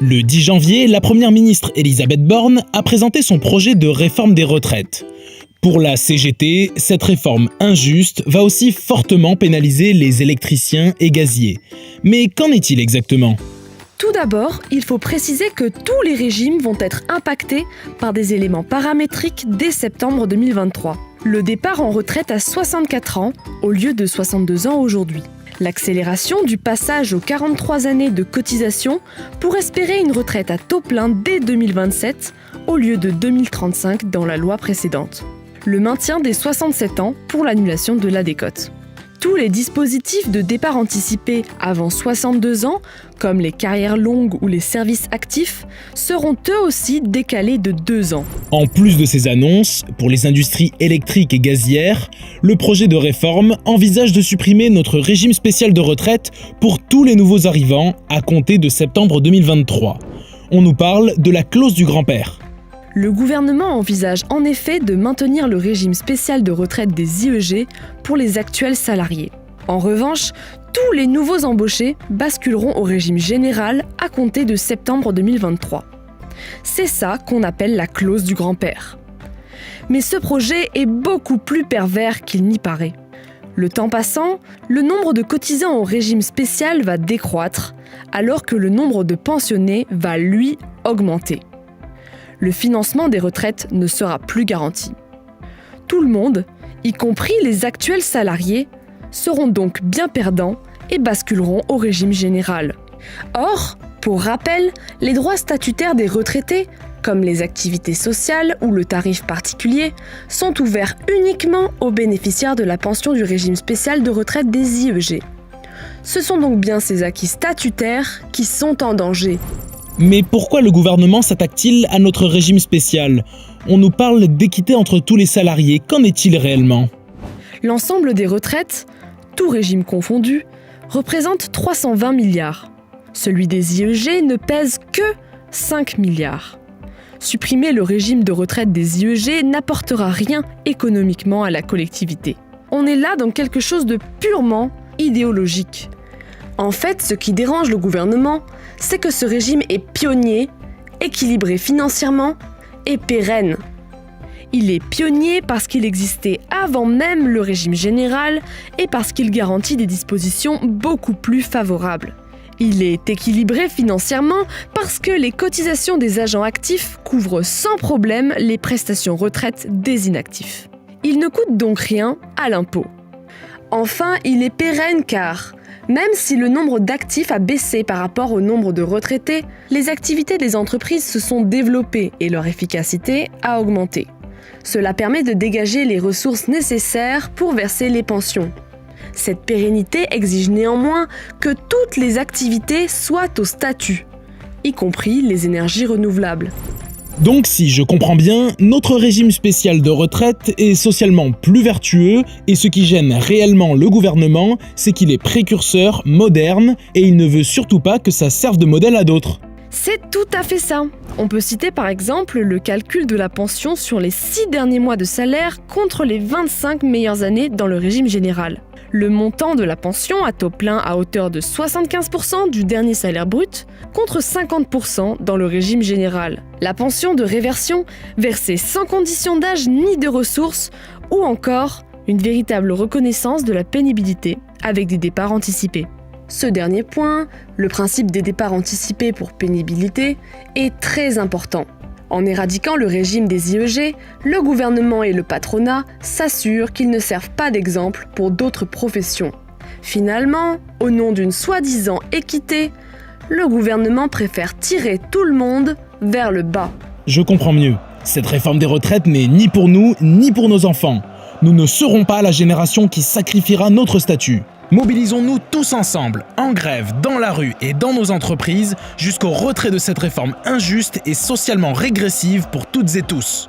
Le 10 janvier, la première ministre Elisabeth Borne a présenté son projet de réforme des retraites. Pour la CGT, cette réforme injuste va aussi fortement pénaliser les électriciens et gaziers. Mais qu'en est-il exactement ? Tout d'abord, il faut préciser que tous les régimes vont être impactés par des éléments paramétriques dès septembre 2023. Le départ en retraite à 64 ans au lieu de 62 ans aujourd'hui. L'accélération du passage aux 43 années de cotisation pour espérer une retraite à taux plein dès 2027 au lieu de 2035 dans la loi précédente. Le maintien des 67 ans pour l'annulation de la décote. Tous les dispositifs de départ anticipé avant 62 ans, comme les carrières longues ou les services actifs, seront eux aussi décalés de 2 ans. En plus de ces annonces, pour les industries électriques et gazières, le projet de réforme envisage de supprimer notre régime spécial de retraite pour tous les nouveaux arrivants à compter de septembre 2023. On nous parle de la clause du grand-père. Le gouvernement envisage en effet de maintenir le régime spécial de retraite des IEG pour les actuels salariés. En revanche, tous les nouveaux embauchés basculeront au régime général à compter de septembre 2023. C'est ça qu'on appelle la clause du grand-père. Mais ce projet est beaucoup plus pervers qu'il n'y paraît. Le temps passant, le nombre de cotisants au régime spécial va décroître, alors que le nombre de pensionnés va, lui, augmenter. Le financement des retraites ne sera plus garanti. Tout le monde, y compris les actuels salariés, seront donc bien perdants et basculeront au régime général. Or, pour rappel, les droits statutaires des retraités, comme les activités sociales ou le tarif particulier, sont ouverts uniquement aux bénéficiaires de la pension du régime spécial de retraite des IEG. Ce sont donc bien ces acquis statutaires qui sont en danger. Mais pourquoi le gouvernement s'attaque-t-il à notre régime spécial ? On nous parle d'équité entre tous les salariés, qu'en est-il réellement ? L'ensemble des retraites, tout régime confondu, représente 320 milliards. Celui des IEG ne pèse que 5 milliards. Supprimer le régime de retraite des IEG n'apportera rien économiquement à la collectivité. On est là dans quelque chose de purement idéologique. En fait, ce qui dérange le gouvernement, c'est que ce régime est pionnier, équilibré financièrement et pérenne. Il est pionnier parce qu'il existait avant même le régime général et parce qu'il garantit des dispositions beaucoup plus favorables. Il est équilibré financièrement parce que les cotisations des agents actifs couvrent sans problème les prestations retraite des inactifs. Il ne coûte donc rien à l'impôt. Enfin, il est pérenne car, même si le nombre d'actifs a baissé par rapport au nombre de retraités, les activités des entreprises se sont développées et leur efficacité a augmenté. Cela permet de dégager les ressources nécessaires pour verser les pensions. Cette pérennité exige néanmoins que toutes les activités soient au statut, y compris les énergies renouvelables. Donc si je comprends bien, notre régime spécial de retraite est socialement plus vertueux et ce qui gêne réellement le gouvernement, c'est qu'il est précurseur, moderne et il ne veut surtout pas que ça serve de modèle à d'autres. C'est tout à fait ça. On peut citer par exemple le calcul de la pension sur les 6 derniers mois de salaire contre les 25 meilleures années dans le régime général. Le montant de la pension à taux plein à hauteur de 75% du dernier salaire brut contre 50% dans le régime général. La pension de réversion versée sans condition d'âge ni de ressources ou encore une véritable reconnaissance de la pénibilité avec des départs anticipés. Ce dernier point, le principe des départs anticipés pour pénibilité, est très important. En éradiquant le régime des IEG, le gouvernement et le patronat s'assurent qu'ils ne servent pas d'exemple pour d'autres professions. Finalement, au nom d'une soi-disant équité, le gouvernement préfère tirer tout le monde vers le bas. Je comprends mieux. Cette réforme des retraites n'est ni pour nous, ni pour nos enfants. Nous ne serons pas la génération qui sacrifiera notre statut. Mobilisons-nous tous ensemble, en grève, dans la rue et dans nos entreprises, jusqu'au retrait de cette réforme injuste et socialement régressive pour toutes et tous.